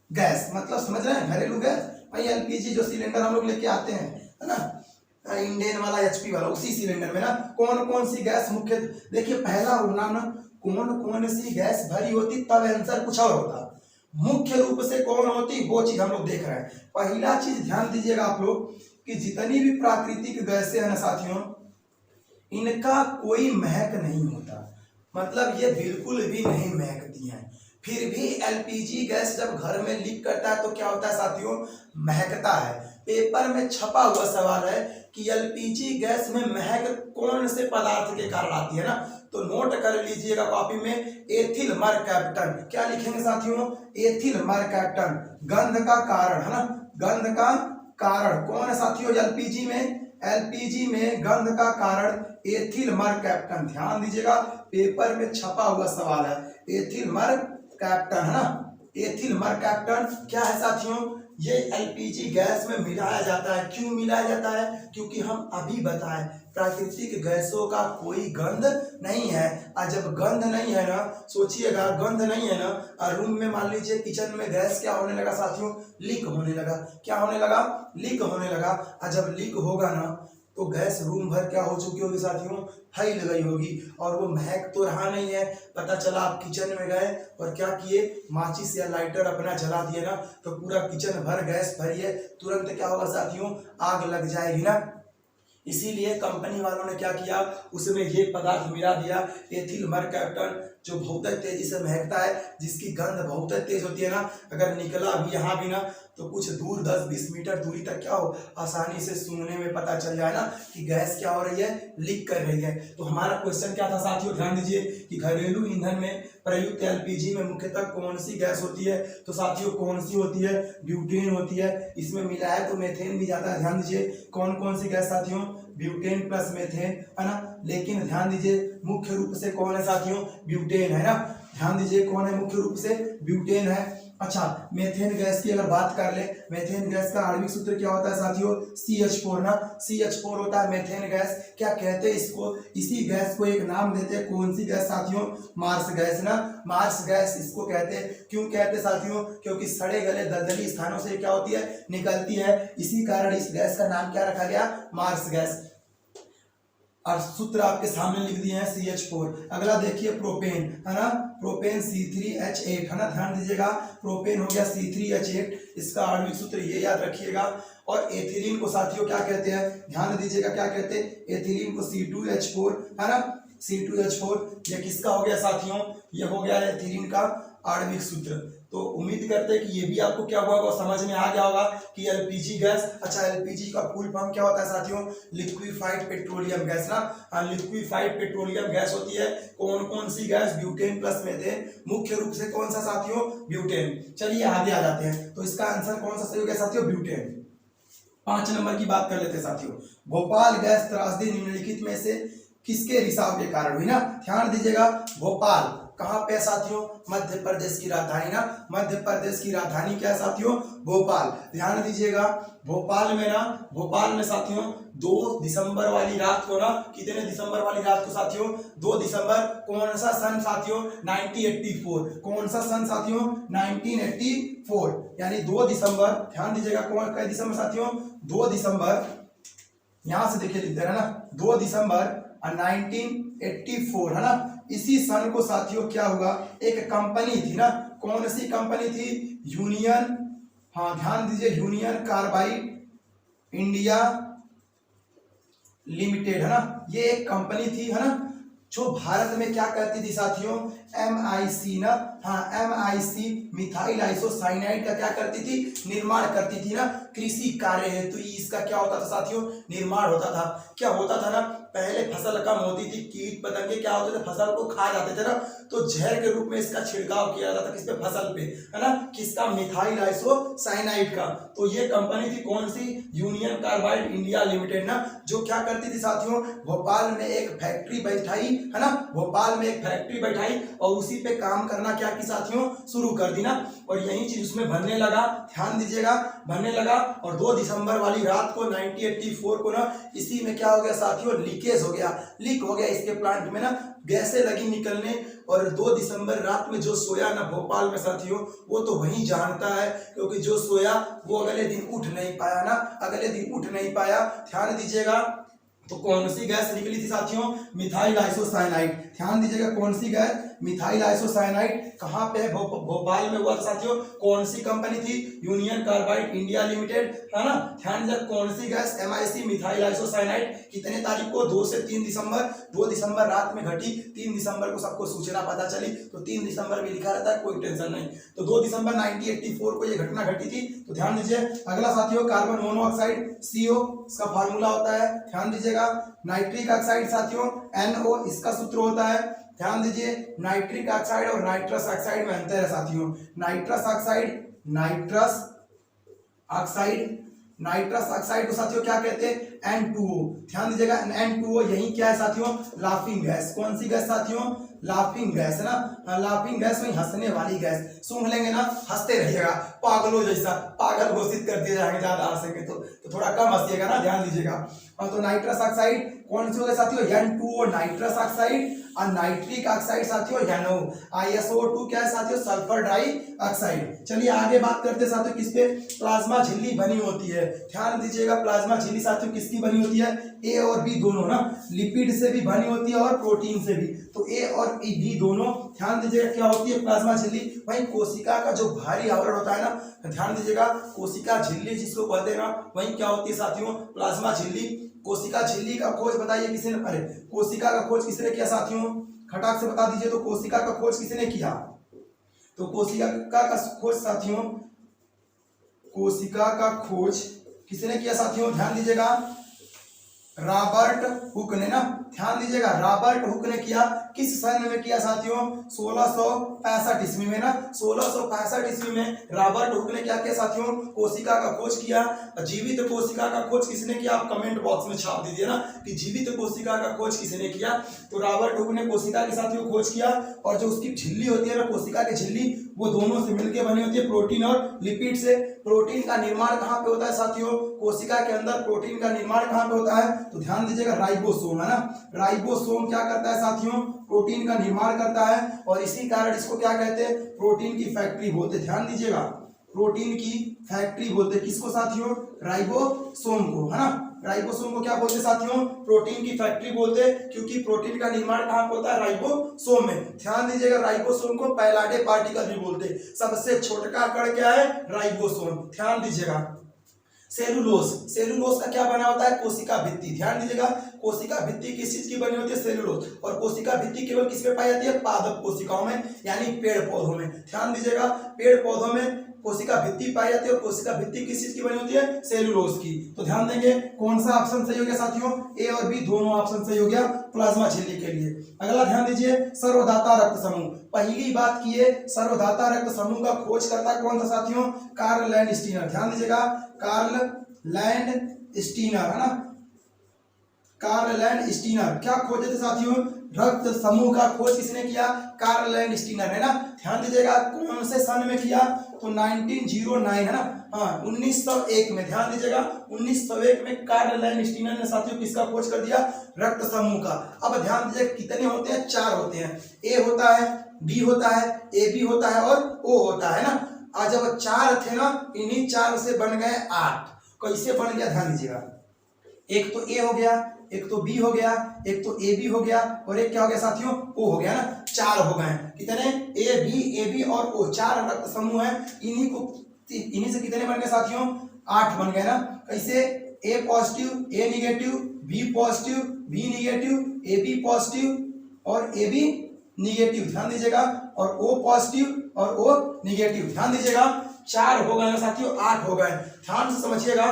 गैस मतलब समझ रहे हैं, घरेलू गैस भाई एलपीजी जो सिलेंडर हम लोग लेके आते हैं, है ना, इंडियन वाला एचपी वाला, उसी सिलेंडर में ना कौन कौन सी गैस मुख्य, देखिए पहला होना ना कौन कौन सी गैस भरी होती, तब आंसर कुछ और होता। मुख्य रूप से कौन होती वो चीज हम लोग देख रहे हैं। पहला चीज ध्यान दीजिएगा आप लोग कि जितनी भी प्राकृतिक गैसें हैं ना साथियों, इनका कोई महक नहीं होता, मतलब ये बिल्कुल भी नहीं महकती हैं। फिर भी एलपीजी गैस जब घर में लीक करता है तो क्या होता है साथियों, महकता है। पेपर में छपा हुआ सवाल है कि एलपीजी गैस में महक कौन से पदार्थ के कारण आती है ना, तो नोट कर लीजिएगा कॉपी में, एथिल मरकैप्टन। क्या लिखेंगे साथियों, एथिल मरकैप्टन, गंध का कारण, है ना, गंध का कारण कौन है साथियों, एलपीजी में, एलपीजी में गंध का कारण एथिल मरकैप्टन। ध्यान दीजिएगा पेपर में छपा हुआ सवाल है, एथिल मरकैप्टन, है ना। एथिल मरकैप्टन क्या है साथियों, ये एलपीजी गैस में मिलाया जाता है। क्यों मिलाया जाता है, क्योंकि हम अभी बताएं प्राकृतिक गैसों का कोई गंध नहीं है। और जब गंध नहीं है ना, सोचिएगा गंध नहीं है ना, और रूम में मान लीजिए किचन में गैस क्या होने लगा साथियों, लीक होने लगा। क्या होने लगा, लीक होने लगा। और जब लीक होगा ना तो गैस रूम भर क्या हो चुकी होगी साथियों, फैल गई होगी, और वो महक तो रहा नहीं है। पता चला आप किचन में गए और क्या किए, माचिस या लाइटर अपना जला दिए ना, तो पूरा किचन भर गैस भरी है, तुरंत क्या होगा साथियों, आग लग जाएगी ना। इसीलिए कंपनी वालों ने क्या किया, उसमें ये पदार्थ मिला दिया, एथिल मरकैप्टन, जो बहुत तेजी से महकता है, जिसकी गंध बहुत तेज होती है ना। अगर निकला भी यहाँ भी ना तो कुछ दूर 10-20 मीटर दूरी तक क्या हो, आसानी से सूंघने में पता चल जाए ना कि गैस क्या हो रही है, लीक कर रही है। तो हमारा क्वेश्चन क्या था साथियों, ध्यान दीजिए कि घरेलू ईंधन में प्रयुक्त एलपीजी में मुख्यतः कौन सी गैस होती है, तो साथियों कौन सी होती है, ब्यूटेन होती है। इसमें मिला है तो मेथेन भी जाता है। ध्यान दीजिए कौन कौन सी गैस साथियों, ब्यूटेन प्लस मेथेन, है ना। लेकिन ध्यान दीजिए मुख्य रूप से कौन है साथियों, ब्यूटेन है ना। ध्यान दीजिए कौन है, मुख्य रूप से ब्यूटेन है। अच्छा, मेथेन गैस की अगर बात कर ले, मेथेन गैस का आणविक सूत्र क्या होता है साथियों, CH4 ना, CH4 होता है मेथेन गैस। क्या कहते हैं इसको, इसी गैस को एक नाम देते हैं, कौन सी गैस साथियों, मार्स गैस ना, मार्स गैस इसको कहते हैं। क्यों कहते हैं साथियों, क्योंकि सड़े गले दलदली स्थानों से क्या होती है, निकलती है, इसी कारण इस गैस का नाम क्या रखा गया, मार्स गैस। और सूत्र आपके सामने लिख दिए हैं CH4। अगला देखिए प्रोपेन, है ना, प्रोपेन C3H8, है ना। ध्यान दीजिएगा प्रोपेन हो गया C3H8, इसका आणविक सूत्र ये याद रखिएगा। और एथिलीन को साथियों क्या कहते हैं, ध्यान दीजिएगा क्या कहते हैं, एथिलीन को C2H4, है ना, C2H4। ये किसका हो गया साथियों, ये हो गया एथिलीन का आणविक सूत्र। तो उम्मीद करते हैं कि ये भी आपको क्या हुआ होगा, समझ में आ गया होगा कि एलपीजी गैस, अच्छा एलपीजी का फुल फॉर्म क्या होता है साथियों, लिक्विफाइड पेट्रोलियम गैस ना, लिक्विफाइड पेट्रोलियम गैस होती है। कौन कौन सी गैस, ब्यूटेन प्लस मेथेन, मुख्य रूप से कौन सा साथियों, ब्यूटेन। चलिए आगे आ जाते हैं, तो इसका आंसर कौन सा सही हो गया साथियों, ब्यूटेन। 5 नंबर की बात कर लेते हैं साथियों, भोपाल गैस त्रासदी निम्नलिखित में से किसके रिसाव के कारण हुई ना। ध्यान दीजिएगा भोपाल कहाँ पे है साथियों? मध्य प्रदेश की राजधानी ना, मध्य प्रदेश की राजधानी क्या है साथियों? भोपाल। ध्यान दीजिएगा, भोपाल में साथियों 2 दिसंबर वाली रात को ना, कितने दिसंबर वाली रात को साथियों? 2 दिसंबर। कौन सा सन साथियों? 1984। कौन सा सन साथियों? 1984, यानी 2 दिसंबर। ध्यान दीजिएगा, कौन सा दिसंबर साथियों? 2 दिसंबर, यहां से देखिए लिख दे रहा है ना, 2 दिसंबर 1984 है ना। इसी सन को साथियों क्या हुआ, एक कंपनी थी ना, कौन सी कंपनी थी? यूनियन, हाँ ध्यान दीजिए, यूनियन कार्बाइड इंडिया लिमिटेड है ना, ये एक कंपनी थी है ना, जो भारत में क्या करती थी साथियों? MIC ना, हाँ MIC मिथाइल आइसोसाइनाइड का क्या करती थी? निर्माण करती थी ना। कृषि कार्य हेतु इसका क्या होता था साथियों? निर्माण होता था। क्या होता था ना, पहले फसल कम होती थी, कीट पतंगे क्या होते थे? फसल को खा जाते थे ना, तो जहर के रूप में इसका छिड़काव किया जाता था किस पे? फसल पे, है ना, किसका? मिथाइल आइसोसाइनाइड का। तो ये कंपनी थी कौन सी? यूनियन कार्बाइड इंडिया लिमिटेड ना, जो क्या करती थी साथियों? भोपाल में एक फैक्ट्री बैठाई है ना, भोपाल में एक फैक्ट्री बैठाई और उसी पे काम करना क्या की साथियों? शुरू कर दी ना, और यही चीज उसमें बनने लगा। ध्यान दीजिएगा, बनने लगा, और 2 दिसंबर वाली रात को 1984 को ना, इसी में क्या हो गया साथियों? लीकेज हो गया, लीक हो गया इसके प्लांट में ना, गैसें लगी निकलने। और 2 दिसंबर रात में जो सोया ना भोपाल में साथियों, वो तो वही जानता है, क्योंकि जो सोया वो अगले दिन उठ नहीं पाया ना, अगले दिन उठ नहीं पाया। ध्यान दीजिएगा, तो कौन सी गैस निकली थी साथियों? Methyl isocyanide. ध्यान दीजिएगा, कौन सी गैस? Methyl isocyanide. कहां पे है? भोपाल में हुआ साथियों। कौन सी कंपनी थी? यूनियन कार्बाइड इंडिया लिमिटेड, है ना। ध्यान दीजिए, कौन सी गैस? MIC methyl isocyanide. कितने तारीख को? 2 से 3 दिसंबर। 2 दिसंबर रात में घटी, 3 दिसंबर को सबको सूचना पता चली, तो 3 दिसंबर भी लिखा रहता है, कोई टेंशन नहीं। तो 2 दिसंबर 1984 को यह घटना घटी थी। तो ध्यान दीजिए, अगला साथियों कार्बन मोनोऑक्साइड CO, इसका फार्मूला होता है। ध्यान दीजिएगा, नाइट्रिक ऑक्साइड साथियों NO, इसका सूत्र होता है। ध्यान दीजिए, नाइट्रिक ऑक्साइड और नाइट्रस ऑक्साइड में अंतर है साथियों। नाइट्रस ऑक्साइड को साथियों क्या कहते हैं? N2O। ध्यान दीजिएगा, N2O यही क्या है साथियों? Laughing gas. कौन सी गैस साथियों? लाफिंग गैस है ना, लाफिंग गैस वही हंसने वाली गैस। सूंघ लेंगे ना, हंसते रहिएगा, पागलों जैसा, पागल घोषित कर दिए जाएंगे ज्यादा हंसेंगे तो थोड़ा कम हंसिएगा ना। ध्यान दीजिएगा, तो नाइट्रस ऑक्साइड कौन सी हो गई साथियों? N2O नाइट्रस ऑक्साइड, और नाइट्रिक ऑक्साइड साथियों NO। ISO2 क्या है साथियों? Sulphur dioxide. चलिए आगे बात करते हैं साथियों किस पे? प्लाज्मा झिल्ली बनी होती है। ध्यान दीजिएगा, प्लाज्मा झिल्ली साथियों किसकी बनी होती है? A और B दोनों ना, लिपिड से भी बनी होती है और प्रोटीन से भी। तो A और B दोनों, ध्यान दीजिएगा क्या होती है प्लाज्मा झिल्ली? वही कोशिका का जो भारी आवरण होता है ना, ध्यान दीजिएगा, कोशिका झिल्ली जिसको कहते हैं ना, वही क्या होती है साथियों? प्लाज्मा झिल्ली। कोशिका झिल्ली का खोज बताइए किसने? अरे कोशिका का खोज किसने किया साथियों? खटाक से बता दीजिए, तो कोशिका का खोज किसने किया? तो कोशिका का खोज साथियों, कोशिका का खोज किसने किया साथियों? ध्यान दीजिएगा, रॉबर्ट हुक ने ना। ध्यान दीजिएगा, रॉबर्ट हुक ने किया। किस सन में किया साथियों? 1665 ईस्वी में ना, 1665 ईस्वी में रॉबर्ट हुक ने क्या किया साथियों? कोशिका का खोज किया। जीवित कोशिका का खोज किसने किया? आप कमेंट बॉक्स में छाप दीजिए ना कि जीवित कोशिका का खोज किसने किया। तो रॉबर्ट हुक ने कोशिका के साथियों खोज किया, और जो उसकी झिल्ली होती है ना, कोशिका की झिल्ली, वो दोनों से मिलकर बनी होती है, प्रोटीन और लिपिड से। प्रोटीन का निर्माण कहाँ पे होता है साथियों? कोशिका के अंदर प्रोटीन का निर्माण कहाँ पे होता है? तो ध्यान दीजिएगा, राइबोसोम है ना। राइबोसोम क्या करता है साथियों? प्रोटीन का निर्माण करता है, और इसी कारण इसको क्या कहते हैं? प्रोटीन की फैक्ट्री बोलते हैं। ध्यान दीजिएगा, प्रोटीन की फैक्ट्री बोलते हैं किसको साथियों? राइबोसोम को, है ना। राइबोसोम को क्या बोलते हैं साथियों? प्रोटीन की फैक्ट्री बोलते हैं, क्योंकि प्रोटीन का निर्माण कहाँ पे होता है? राइबोसोम में। ध्यान दीजिएगा, राइबोसोम को पैलाडे पार्टिकल भी बोलते हैं। सबसे छोटा कण क्या है? राइबोसोम। ध्यान दीजिएगा, सेलुलोज का क्या बना होता है? कोशिका भित्ति। ध्यान दीजिएगा, कोशिका भित्ति किस चीज की बनी होती है? सेलुलोज। और कोशिका भित्ति केवल किस में पाई जाती है? पादप कोशिकाओं में, यानी पेड़ पौधों में। ध्यान दीजिएगा, पेड़ पौधों में कोशिका भित्ति पाई जाती है, और कोशिका भित्ति किस चीज की बनी होती है? सेलुलोज की। तो ध्यान देंगे, कौन सा ऑप्शन सही हो गया साथियों? A और B दोनों ऑप्शन सही हो गया प्लाज्मा झिल्ली के लिए। अगला ध्यान दीजिए, सर्वधाता रक्त समूह। पहली बात की है, सर्वधाता रक्त समूह का खोज करता कौन था साथियों? Karl Landsteiner. ध्यान दीजिएगा, कार्ल लैंड स्टीनर, है ना। कार्ल लैंड स्टीनर क्या खोजे थे साथियों? रक्त समूह का खोज किसने किया? कार्ल लैंडस्टीनर, है ना। ध्यान दीजिएगा कौन से सन में किया? तो 1909, है ना। हाँ 1901 में, ध्यान दीजिएगा 1901 में कार्ल लैंडस्टीनर ने साथियों किसका खोज कर दिया? रक्त समूह का। अब ध्यान दीजिए कितने होते हैं? 4 होते हैं। ए होता है, बी होता है, ए बी होता है और ओ होता है ना। आज जब 4 थे ना, इन्हीं 4 से बन गए 8। कैसे बन गया ध्यान दीजिएगा, एक तो ए हो गया, एक तो बी हो गया, एक तो ए बी हो गया और एक क्या हो गया साथियों? ओ हो गया ना। 4 हो गए। कितने? ए बी और ओ, 4 रक्त समूह है। इन्हीं से कितने बन गए साथियों? 8 बन गए ना। कैसे? A positive, A negative, B positive, B negative, A B positive और ए बी निगेटिव, ध्यान दीजिएगा, और ओ पॉजिटिव और ओ निगेटिव, ध्यान दीजिएगा। 4 हो गए ना साथियों, 8 हो गए। ध्यान से समझिएगा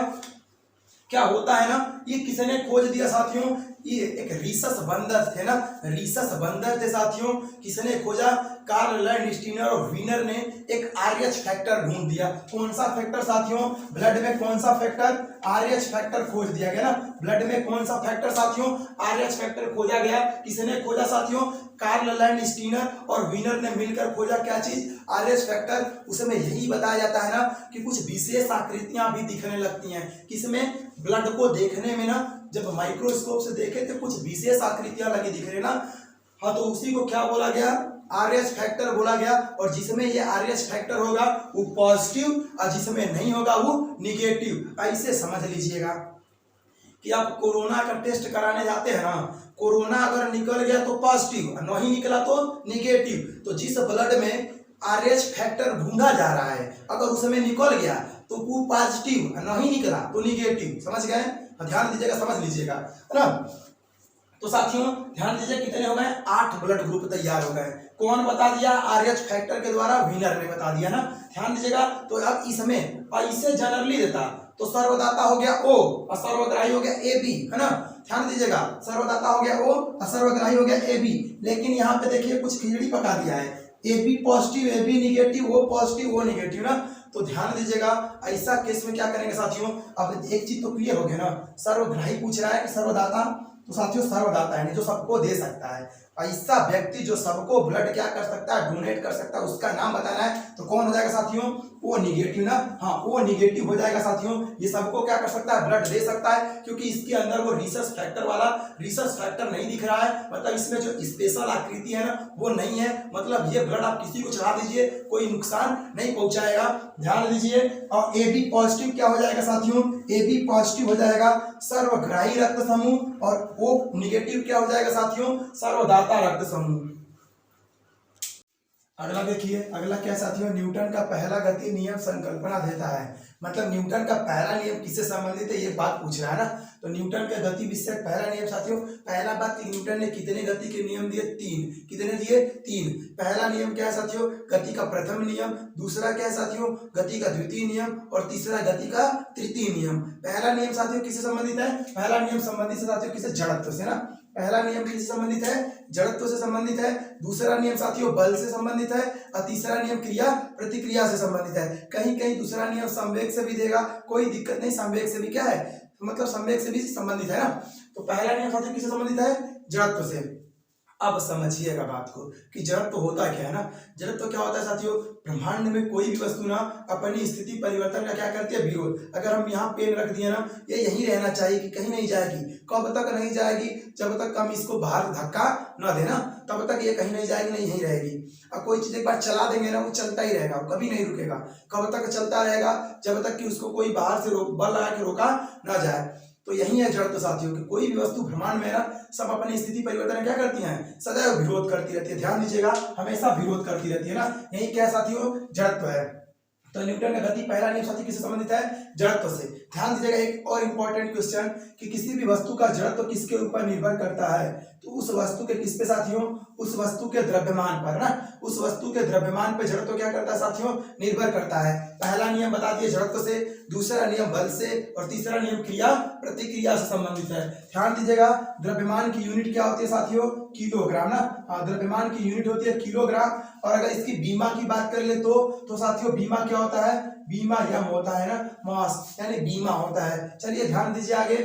क्या होता है ना, ये किसने खोज दिया साथियों? ये एक रीसस बंदर थे ना, रीसस बंदर थे साथियों। किसने खोजा? कार्ल लैंडस्टीनर और वीनर ने एक RH फैक्टर ढूंढ दिया। कौन सा फैक्टर साथियों? ब्लड में कौन सा फैक्टर? RH फैक्टर खोज दिया गया ना। ब्लड में कौन सा फैक्टर साथियों? RH फैक्टर खोजा गया। किसने खोजा साथियों? कार्ल लैंडस्टीनर और वीनर ने मिलकर खोजा। क्या चीज? RH factor. उसमें यही बताया जाता है ना कि कुछ विशेष आकृतियां भी दिखने लगती हैं। किसमें? ब्लड को देखने में ना, जब माइक्रोस्कोप से देखे तो कुछ विशेष आकृतियां लगी दिख रही ना। हाँ तो उसी को क्या बोला गया? RH फैक्टर बोला गया। और जिसमें ये RH फैक्टर होगा वो पॉजिटिव और जिसमें नहीं होगा वो निगेटिव। ऐसे समझ लीजिएगा कि आप कोरोना का टेस्ट कराने जाते हैं ना, कोरोना अगर निकल गया तो पॉजिटिव, नहीं निकला तो निगेटिव। तो जिस ब्लड में RH फैक्टर ढूंढा जा रहा है, अगर उसमें निकल गया तो वो पॉजिटिव, नहीं निकला तो निगेटिव। समझ गए? ध्यान दीजिएगा, समझ लीजिएगा, है ना। तो साथियों ध्यान दीजिए कितने हो गए? 8 ब्लड ग्रुप तैयार हो गए। कौन बता दिया? RH फैक्टर के द्वारा वीनर ने बता दिया ना। ध्यान दीजिएगा। तो अब इसमें ऐसे जनरली देता तो सर्वदाता हो गया O और सर्वग्राही हो गया AB, है ना। ध्यान दीजिएगा, सर्वदाता हो गया O और सर्वग्राही हो गया AB। लेकिन यहाँ पे देखिए कुछ खिचड़ी पका दिया है। AB positive, AB negative, O positive, O negative ना। तो ध्यान दीजिएगा ऐसा केस में क्या करेंगे साथियों? अब एक चीज तो क्लियर हो गया ना, सर्वग्राही पूछ रहा है कि सर्वदाता। तो साथियों सर्वदाता है जो सबको दे सकता है। ऐसा व्यक्ति जो सबको ब्लड क्या कर सकता है? डोनेट कर सकता है, उसका नाम बताना है। तो कौन हो जाएगा साथियों? ओ निगेटिव ना। हाँ ओ निगेटिव हो जाएगा साथियों। ये सबको क्या कर सकता है? ब्लड दे सकता है, क्योंकि इसके अंदर वो रिसर्च फैक्टर वाला रिसर्च फैक्टर नहीं दिख रहा है। मतलब इसमें जो स्पेशल आकृति है ना वो नहीं है। मतलब ये ब्लड आप किसी को चढ़ा दीजिए, कोई नुकसान नहीं पहुंचाएगा। ध्यान दीजिए। और AB पॉजिटिव क्या हो जाएगा साथियों? AB पॉजिटिव हो जाएगा सर्वग्राही रक्त समूह। और O निगेटिव क्या हो जाएगा साथियों? सर्वदाता रक्त समूह। अगला देखिए, अगला क्या साथियों? न्यूटन का पहला गति नियम संकल्पना देता है। मतलब न्यूटन का पहला नियम किससे संबंधित है ये बात पूछ रहा है ना। तो न्यूटन का गति विषय पहला नियम साथियों, पहला बात न्यूटन ने कितने गति के नियम दिए? 3। कितने दिए? 3। पहला नियम क्या है साथियों? गति का प्रथम नियम। दूसरा क्या है साथियों? गति का द्वितीय नियम। और तीसरा गति का तृतीय नियम। पहला नियम साथियों किससे संबंधित है? पहला नियम संबंधित है साथियों किससे? जड़त्व से ना। पहला नियम किससे संबंधित है? जड़त्व से संबंधित है। दूसरा नियम साथियों बल से संबंधित है। और तीसरा नियम क्रिया प्रतिक्रिया से संबंधित है। कहीं कहीं दूसरा नियम संवेग से भी देगा, कोई दिक्कत नहीं, संवेग से भी क्या है? मतलब संवेग से भी संबंधित है ना। तो पहला नियम साथियों किससे संबंधित है? जड़त्व से। अब समझिएगा बात को कि जड़त्व होता क्या है ना। जड़त्व क्या होता है साथियों? ब्रह्मांड में कोई भी वस्तु ना अपनी स्थिति परिवर्तन का क्या करती है? विरोध। अगर हम यहाँ पेन रख दिए ना, ये यहीं रहना चाहिए कि कहीं नहीं जाएगी। कब तक नहीं जाएगी? जब तक हम इसको बाहर धक्का न देना, तब तक ये कहीं नहीं जाएगी, नहीं यहीं रहेगी। अब कोई चीज एक बार चला देंगे ना, वो चलता ही रहेगा, वो कभी नहीं रुकेगा। कब तक चलता रहेगा? जब तक कि उसको कोई बाहर से बल लगा के रोका ना जाए। तो यही है जड़त्व साथियों कि कोई भी वस्तु ब्रह्मांड में ना सब अपनी स्थिति परिवर्तन क्या करती हैं? सदैव विरोध करती रहती है। ध्यान दीजिएगा, हमेशा विरोध करती रहती है ना। यही क्या साथियों? जड़त्व है। तो न्यूटन का गति पहला नियम साथियों किससे संबंधित है? जड़त्व से। ध्यान दीजिएगा एक और इंपॉर्टेंट क्वेश्चन कि किसी भी वस्तु का जड़त्व किसके ऊपर निर्भर करता है? तो उस वस्तु के किस पे साथियों? उस वस्तु के द्रव्यमान पर ना। उस वस्तु के द्रव्यमान पे जड़त्व क्या करता है साथियों? निर्भर करता है। पहला नियम बता दिए जड़त्व से, दूसरा नियम बल से और तीसरा नियम क्रिया प्रतिक्रिया से संबंधित है। ध्यान दीजिएगा द्रव्यमान की यूनिट क्या होती है साथियों? किलोग्राम ना। द्रव्यमान की यूनिट होती है किलोग्राम। और अगर इसकी बीमा की बात कर ले तो साथियों बीमा क्या होता है? बीमा यम होता है ना, मास यानी बीमा होता है। चलिए ध्यान दीजिए आगे।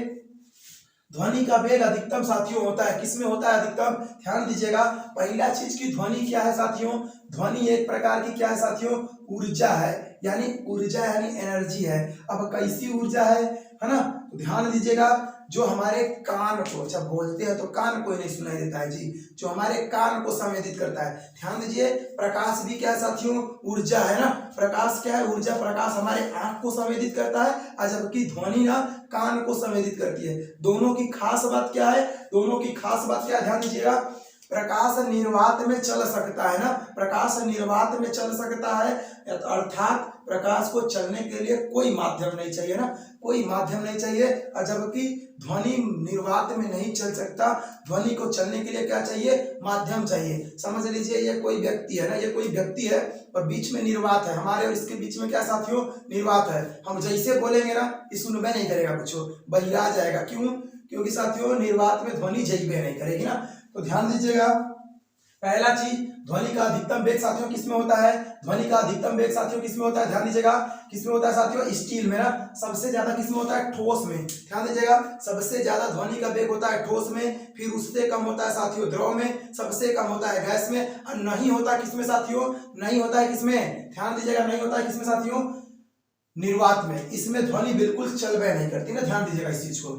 ध्वनि का वेग अधिकतम साथियों होता है, किसमें होता है अधिकतम? ध्यान दीजिएगा, पहला चीज की ध्वनि क्या है साथियों? ध्वनि एक प्रकार की क्या है साथियों? ऊर्जा है, यानी ऊर्जा यानी एनर्जी है। अब कैसी ऊर्जा है ना? तो ध्यान दीजिएगा, जो हमारे कान को जब बोलते हैं तो कान को ही नहीं सुनाई देता है जी, जो हमारे कान को संवेदित करता है। ध्यान दीजिए, प्रकाश भी क्या है साथियों? ऊर्जा है ना। प्रकाश क्या है? ऊर्जा। प्रकाश हमारे आंख को संवेदित करता है और जबकि ध्वनि ना कान को संवेदित करती है। दोनों की खास बात क्या है? दोनों की खास बात क्या है? ध्यान दीजिएगा, प्रकाश निर्वात में चल सकता है ना, प्रकाश निर्वात में चल सकता है, अर्थात प्रकाश को चलने के लिए कोई माध्यम नहीं चाहिए ना, कोई माध्यम नहीं चाहिए। और जबकि ध्वनि निर्वात में नहीं चल सकता, ध्वनि को चलने के लिए क्या चाहिए? माध्यम चाहिए। समझ लीजिए, ये कोई व्यक्ति है ना, ये कोई व्यक्ति है और बीच में निर्वात है, हमारे और इसके बीच में क्या साथियों? निर्वात है। हम जैसे बोलेंगे ना, ये सुनबे नहीं करेगा, कुछ बहिरा जाएगा। क्यों? क्योंकि साथियों निर्वात में ध्वनि जइबे नहीं करेगी ना। तो ध्यान दीजिएगा, पहला चीज, ध्वनि का अधिकतम वेग साथियों किसमें होता है? ध्वनि का अधिकतम वेग साथियों किसमें होता है? ध्यान दीजिएगा, किसमें होता है साथियों? स्टील में ना। सबसे ज्यादा किसमें होता है? ठोस में। ध्यान दीजिएगा, सबसे ज्यादा ध्वनि का वेग होता है ठोस में, फिर उससे कम होता है साथियों द्रव में, सबसे कम होता है गैस में, और नहीं होता किसमें साथियों? नहीं होता है किसमें? ध्यान दीजिएगा, नहीं होता है किसमें साथियों? निर्वात में। इसमें ध्वनि बिल्कुल चलबे नहीं करती ना, ध्यान दीजिएगा इस चीज को।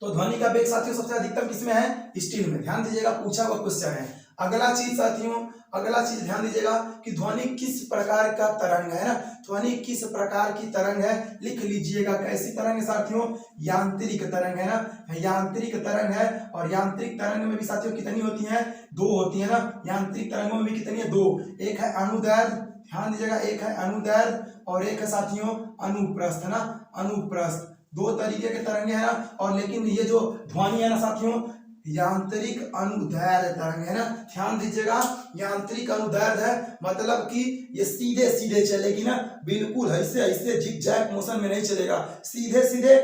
तो ध्वनि का वेग साथियों सबसे अधिकतम किसमें है? स्टील में। ध्यान दीजिएगा, पूछा हुआ क्वेश्चन है। अगला चीज साथियों, अगला चीज ध्यान दीजिएगा कि ध्वनि किस प्रकार का तरंग है ना, ध्वनि किस प्रकार की तरंग है, लिख लीजिएगा। कैसी तरंग है साथियों? यांत्रिक तरंग है ना, यांत्रिक तरंग है। और यांत्रिक तरंग में भी साथियों कितनी होती है? दो होती है ना। यांत्रिक तरंगों में भी कितनी है? दो। एक है अनुदैर्घ्य, ध्यान दीजिएगा, एक है अनुदैर्घ्य और एक है साथियों अनुप्रस्थ ना, अनुप्रस्थ। दो तरीके के तरंगे हैं ना। और लेकिन ये जो ध्वनि है ना साथियों, यांत्रिक अनुदैर्घ्य तरंग है ना। ध्यान दीजिएगा, यांत्रिक अनुदैर्घ्य है, मतलब कि ये सीधे सीधे चलेगी ना, बिल्कुल ऐसे ऐसे जिगजैग मोशन में नहीं चलेगा, सीधे सीधे।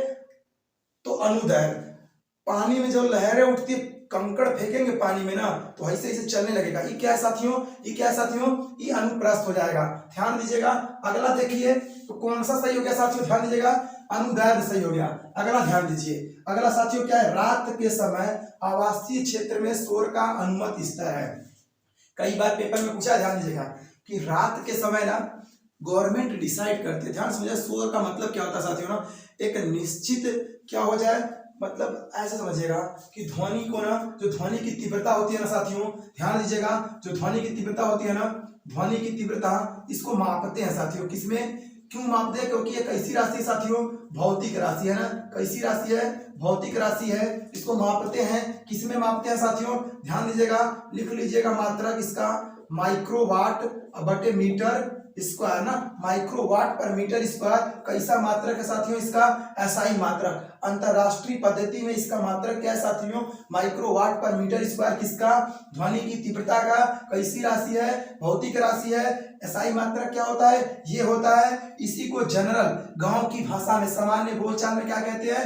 तो अनुदैर्घ्य, पानी में जो लहरें उठती, कंकड़ फेंकेंगे पानी में ना, तो ऐसे ऐसे चलने लगेगा। ये क्या है साथियों? ये क्या है साथियों? ये अनुप्रस्थ हो जाएगा। ध्यान दीजिएगा, अगला देखिए, तो कौन सा सही हो गया साथियों? ध्यान दीजिएगा, अनुदैर्घ्य सही हो गया। अगला ध्यान दीजिए, अगला साथियों क्या है? रात के समय आवासीय क्षेत्र में शोर का अनुमत स्तर है। कई बार पेपर में पूछा, ध्यान दीजिएगा, कि रात के समय ना गवर्नमेंट डिसाइड करती है, ध्यान समझिए, शोर का मतलब क्या होता है साथियों ना, एक निश्चित क्या हो जाए, मतलब ऐसा समझिएगा कि ध्वनि को ना, जो ध्वनि की तीव्रता होती है ना साथियों, ध्यान दीजिएगा, जो ध्वनि की तीव्रता होती है ना, ध्वनि की तीव्रता इसको मापते हैं साथियों। किसमें? क्यों मापते हैं? क्योंकि ये कैसी राशि है साथियों? भौतिक राशि है ना। कैसी राशि है? भौतिक राशि है। इसको मापते हैं, किसमें मापते हैं साथियों? ध्यान दीजिएगा, लिख लीजिएगा मात्रक इसका, माइक्रोवाट बटे मीटर स्क्वायर ना, माइक्रोवाट पर मीटर स्क्वायर। कैसा मात्रक है साथियों? इसका एसआई मात्रक। अंतरराष्ट्रीय पद्धति में इसका मात्रक क्या है साथियों? माइक्रोवाट पर मीटर स्क्वायर। किसका? ध्वनि की तीव्रता का। कैसी राशि है? भौतिक राशि है। एसआई मात्रक क्या होता है? ये होता है, इसी को जनरल गांव की भाषा में, सामान्य बोलचाल में क्या कहते हैं?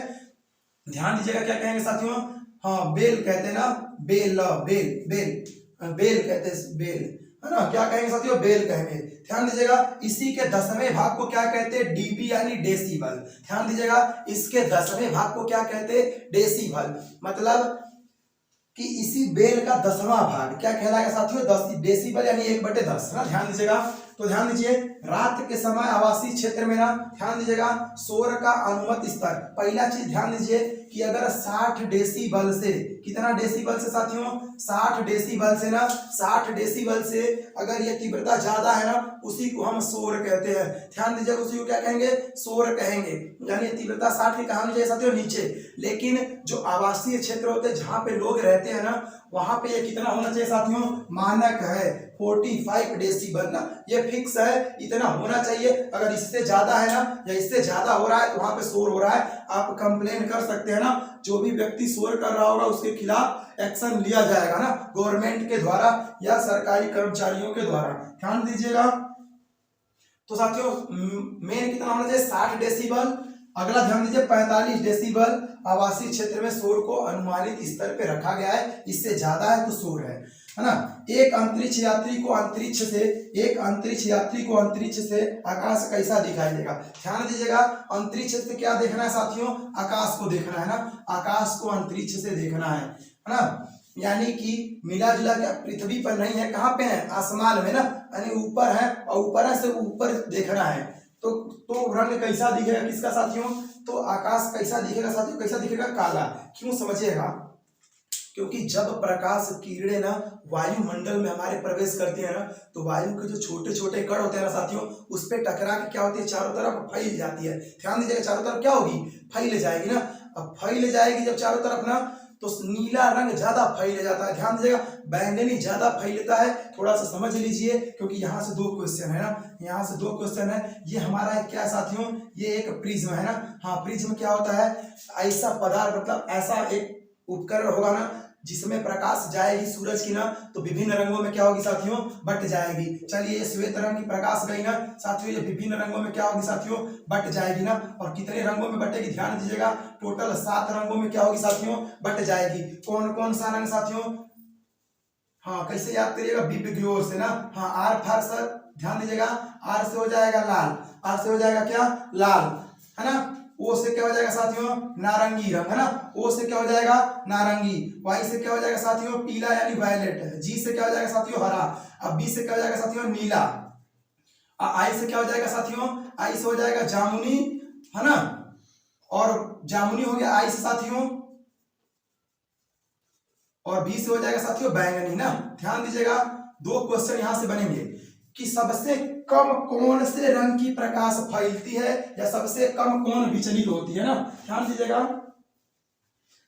ध्यान दीजिएगा, क्या कहेंगे साथियों? हाँ, बेल कहते हैं ना, बेल, बेल बेल बेल कहते हैं, बेल है ना। क्या कहेंगे साथियों? बेल कहेंगे। ध्यान दीजिएगा, इसी के 10वें भाग को क्या कहते हैं? डीबी यानी डेसिबल। ध्यान दीजिएगा, इसके 10वें भाग को क्या कहते हैं? डेसिबल। मतलब कि इसी बेल का 10वां भाग क्या कहलाएगा साथियों? 10 डेसिबल यानी 1/10 ना। ध्यान दीजिएगा, तो ध्यान दीजिए, रात के समय आवासीय क्षेत्र में ना, ध्यान दीजिएगा, शोर का अनुमत स्तर। पहला चीज ध्यान दीजिए कि अगर 60 डेसिबल से, कितना डेसिबल से साथियों? 60 डेसिबल से ना, 60 डेसिबल से अगर ये तीव्रता ज्यादा है ना, उसी को हम शोर कहते हैं। ध्यान दीजिएगा, उसी को क्या कहेंगे? शोर कहेंगे। यानी तीव्रता 60 की कहाँ चाहिए साथियों? नीचे। लेकिन जो आवासीय क्षेत्र होते हैं, जहाँ पे लोग रहते हैं ना, वहां पे ये कितना होना चाहिए साथियों? मानक है 45 डेसिबल ना, ये फिक्स है, इतना होना चाहिए। अगर इससे ज्यादा है ना, या इससे ज्यादा हो रहा है, तो वहां पे शोर हो रहा है, आप कंप्लेन कर सकते हैं ना। जो भी व्यक्ति शोर कर रहा होगा उसके खिलाफ एक्शन लिया जाएगा ना, गवर्नमेंट के द्वारा या सरकारी कर्मचारियों के द्वारा। ध्यान दीजिएगा, तो साथियों मेन कितना होना चाहिए? 60 डेसिबल। अगला ध्यान दीजिए, 45 डेसिबल आवासीय क्षेत्र में शोर को अनुमानित स्तर पे रखा गया है, इससे ज्यादा है तो शोर है। है ना। एक अंतरिक्ष यात्री को अंतरिक्ष से आकाश कैसा दिखाई देगा। ध्यान दीजिएगा, अंतरिक्ष से क्या देखना है साथियों, आकाश को देखना है ना, आकाश को अंतरिक्ष से देखना है ना। यानी कि मिला जुला के पृथ्वी पर नहीं है, कहाँ पे है, आसमान में ना, यानी ऊपर है और ऊपर से ऊपर देखना है। तो रंग कैसा दिखेगा किसका साथियों, तो आकाश कैसा दिखेगा साथियों, कैसा दिखेगा, काला। क्यों, समझिएगा, क्योंकि जब प्रकाश किरणें ना वायुमंडल में हमारे प्रवेश करती है ना, तो वायु के जो छोटे छोटे कण होते हैं ना साथियों, उस पर टकरा के क्या होती है, चारों तरफ फैल जाती है। ध्यान दीजिएगा, चारों तरफ क्या होगी, फैल जाएगी ना। अब फैल जाएगी जब चारों तरफ ना, तो नीला रंग ज्यादा फैल जाता है। ध्यान दीजिएगा, बैंगनी ज्यादा फैलता है। थोड़ा सा समझ लीजिए, क्योंकि यहाँ से 2 क्वेश्चन है ना, यहाँ से 2 क्वेश्चन है। ये हमारा क्या है साथियों, ये एक प्रिज्म है ना। हाँ, प्रिज्म क्या होता है, ऐसा पदार्थ, मतलब ऐसा एक उपकरण होगा ना, जिसमें प्रकाश जाएगी सूरज की ना, तो विभिन्न रंगों में क्या होगी साथियों, बट जाएगी। चलिए, ये श्वेत रंग की प्रकाश गई ना साथियों, ये विभिन्न रंगों में क्या होगी साथियों, बट जाएगी ना। और कितने रंगों में बटेगी, ध्यान दीजिएगा, टोटल 7 रंगों में क्या होगी साथियों, बट जाएगी। कौन कौन सा रंग साथियों, हाँ कैसे याद करिएगा, बी की ओर से ना। हाँ, आर फॉर सर, ध्यान दीजिएगा, आर से हो जाएगा लाल, आर से हो जाएगा क्या, लाल, है ना। ओ से क्या हो जाएगा साथियों, नारंगी रंग, है ना। ओ से क्या हो जाएगा, नारंगी। वाई से क्या हो जाएगा साथियों, पीला यानी वायलेट। जी से क्या हो जाएगा साथियों, हरा। अब बी से क्या हो जाएगा साथियों, नीला। आई से क्या हो जाएगा साथियों, आई से हो जाएगा जामुनी, है ना। और जामुनी हो गया आई से साथियों, और बी से हो जाएगा साथियों बैंगनी ना। ध्यान दीजिएगा, 2 क्वेश्चन यहां से बनेंगे कि सबसे कम कौन से रंग की प्रकाश फैलती है, या सबसे कम कौन विचलित होती है ना। ध्यान दीजिएगा,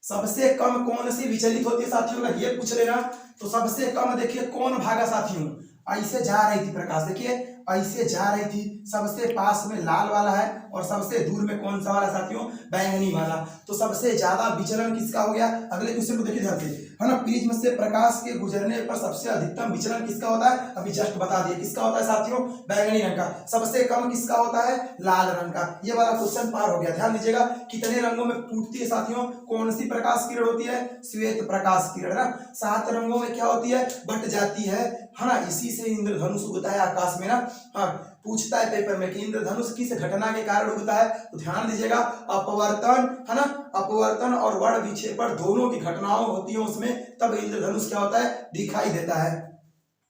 सबसे कम कौन सी विचलित होती है साथियों, अगर ये पूछ लेना तो सबसे कम देखिए कौन भागा साथियों, ऐसे जा रही थी प्रकाश, देखिए ऐसे जा रही थी, सबसे पास में लाल वाला है और सबसे दूर में कौन सा वाला साथियों, बैंगनी वाला। तो सबसे ज्यादा विचलन किसका हो गया, अगले क्वेश्चन को देखिए ध्यान से, है ना। प्रिज्म से प्रकाश के गुजरने पर सबसे अधिकतम विचलन किसका होता है, अभी जस्ट बता दिए, किसका होता है साथियों, बैंगनी रंग का। सबसे कम किसका होता है, लाल रंग का। ये वाला क्वेश्चन पार हो गया। ध्यान दीजिएगा, कितने रंगों में फूटती है साथियों, कौन सी प्रकाश किरण होती है, श्वेत प्रकाश किरण ना। 7 रंगों में क्या होती है, बट जाती है ना। इसी से इंद्रधनुष उगता है आकाश में ना। हाँ, पूछता है पेपर में कि इंद्रधनुष किस घटना के कारण उगता है, तो ध्यान दीजिएगा, अपवर्तन, है ना, अपवर्तन और वर्ण विक्षेपण दोनों की घटनाओं होती है उसमें, तब इंद्रधनुष क्या होता है, दिखाई देता है।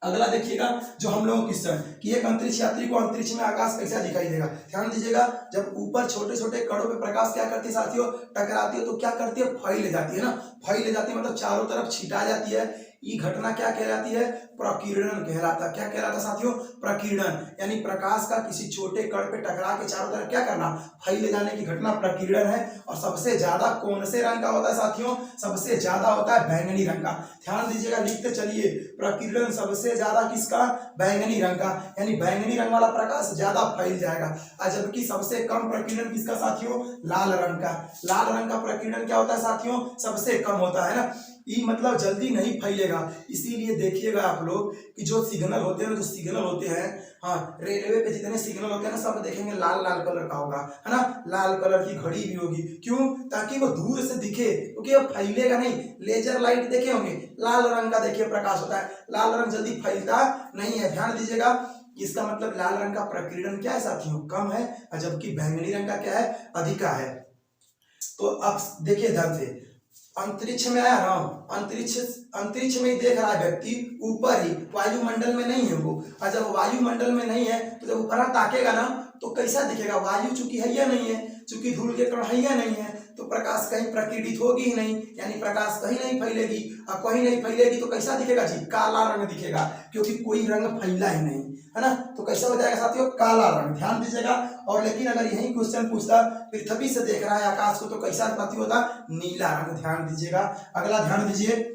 अगला देखिएगा जो हम लोगों क्वेश्चन कि एक अंतरिक्ष यात्री को अंतरिक्ष में आकाश कैसा दिखाई देगा। ध्यान दीजिएगा, जब ऊपर छोटे छोटे कणों पे प्रकाश क्या करती है साथियों, टकराती है, तो क्या करती है, फैल जाती है ना। फैल जाती है मतलब चारों तरफ छिटा जाती है। ये घटना क्या कहलाती है, प्रकीर्णन कहलाता। क्या कहलाता साथियों, प्रकीर्णन, यानी प्रकाश का किसी छोटे कण पे टकरा के चारों तरफ क्या करना, फैल जाने की घटना प्रकीर्णन है। और सबसे ज्यादा कौन से रंग का होता है साथियों, सबसे ज्यादा होता है बैंगनी रंग का। ध्यान दीजिएगा, लिखते चलिए, प्रकीर्णन सबसे ज्यादा किसका, बैंगनी रंग का, यानी बैंगनी रंग वाला प्रकाश ज्यादा फैल जाएगा। और जबकि सबसे कम प्रकीर्णन किसका साथियों, लाल रंग का। लाल रंग का प्रकीर्णन क्या होता है साथियों, सबसे कम होता है ना। ये मतलब जल्दी नहीं फैलेगा। इसीलिए देखिएगा आप लोग कि जो सिग्नल होते हैं ना, जो सिग्नल होते हैं, हाँ रेलवे पे जितने सिग्नल होते हैं ना, सब देखेंगे लाल लाल कलर का होगा, है ना। लाल कलर की घड़ी भी होगी, क्यों, ताकि वो दूर से दिखे, क्योंकि वो फैलेगा नहीं। लेजर लाइट देखे होंगे, लाल रंग का देखिए प्रकाश होता है, लाल रंग जल्दी फैलता नहीं है। ध्यान दीजिएगा, इसका मतलब लाल रंग का प्रकीर्णन क्या है साथियों, कम है, और जबकि बैंगनी रंग का क्या है, अधिका है। तो अब देखिए ध्यान से, अंतरिक्ष में आया ना, अंतरिक्ष में ही देख रहा है व्यक्ति, ऊपर ही, वायुमंडल में नहीं है वो। और जब वायुमंडल में नहीं है, तो जब ऊपर ताकेगा ना, तो कैसा दिखेगा, वायु चूंकि है या नहीं है, चूंकि धूल के कण है या नहीं है, तो प्रकाश कहीं प्रकीर्णित होगी ही नहीं, यानी प्रकाश कहीं नहीं फैलेगी। और कहीं नहीं फैलेगी तो कैसा दिखेगा जी, काला रंग दिखेगा, क्योंकि कोई रंग फैला ही नहीं, है ना। तो कैसा हो जाएगा साथियों, काला रंग। ध्यान दीजिएगा। और लेकिन अगर यही क्वेश्चन पूछता पृथ्वी से देख रहा है आकाश को, तो कैसा साथी होता, नीला रंग। ध्यान दीजिएगा। अगला ध्यान दीजिए,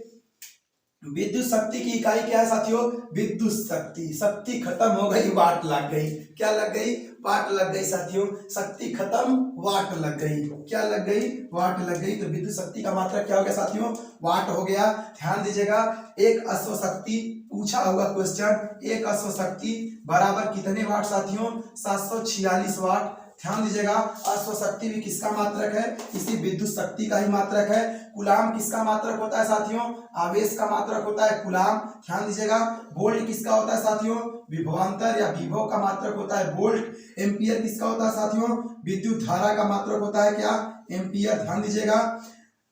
विद्युत शक्ति की इकाई क्या है साथियों, विद्युत शक्ति। शक्ति खत्म हो गई, वाट लग गई। क्या लग गई, वाट लग गई साथियों। शक्ति खत्म, वाट लग गई। क्या लग गई, वाट लग गई। तो विद्युत शक्ति का मात्रा क्या हो गया साथियों, वाट हो गया। ध्यान दीजिएगा, एक अश्व शक्ति पूछा होगा क्वेश्चन, एक अश्व शक्ति बराबर कितने वाट साथियों, 746 वाट। ध्यान दीजिएगा, अश्वशक्ति भी किसका मात्रक है? इसी विद्युत शक्ति का ही मात्रक है। कूलाम किसका मात्रक होता है साथियों? आवेश का मात्रक होता है कूलाम। ध्यान दीजिएगा, वोल्ट किसका होता है साथियों? विभवांतर या विभव का मात्रक होता है वोल्ट। एम्पियर किसका होता है साथियों? विद्युत धारा का मात्रक होता है क्या? एम्पियर। ध्यान दीजिएगा,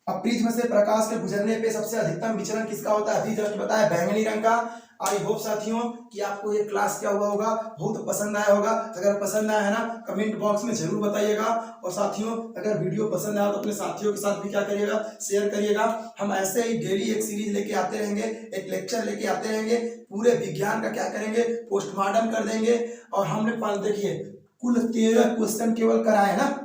प्रिज्म से प्रकाश के गुजरने पे सबसे अधिकतम विचलन किसका होता है? अभी जस्ट बताया, बैंगनी रंग का। आई होप साथियों कि आपको ये क्लास क्या हुआ होगा, बहुत पसंद आया होगा। अगर पसंद आया है ना, कमेंट बॉक्स में जरूर बताइएगा। और साथियों अगर वीडियो पसंद आया तो अपने साथियों के साथ भी क्या करिएगा, शेयर करिएगा। हम ऐसे ही डेली एक सीरीज लेके आते रहेंगे, एक लेक्चर लेके आते रहेंगे, पूरे विज्ञान का क्या करेंगे, पोस्टमार्टम कर देंगे। और हमने देखिए कुल 13 क्वेश्चन केवल कराए ना,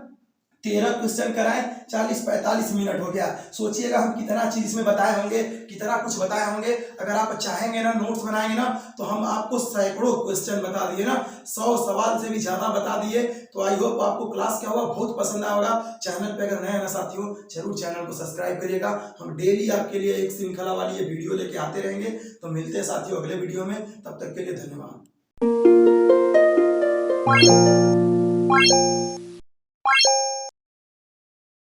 13 क्वेश्चन कराए, 40-45 मिनट हो गया। सोचिएगा हम कितना चीज इसमें बताए होंगे, कितना कुछ बताए होंगे। अगर आप चाहेंगे ना, नोट्स बनाएंगे ना, तो हम आपको सैकड़ों क्वेश्चन बता दिए ना, 100 सवाल से भी ज्यादा बता दिए। तो आई होप आपको क्लास क्या होगा, बहुत पसंद आया होगा। चैनल पे अगर नए हैं ना साथियों, जरूर चैनल को सब्सक्राइब करिएगा। हम डेली आपके लिए एक श्रृंखला वाली ये वीडियो लेके आते रहेंगे। तो मिलते हैं साथियों अगले वीडियो में, तब तक के लिए धन्यवाद।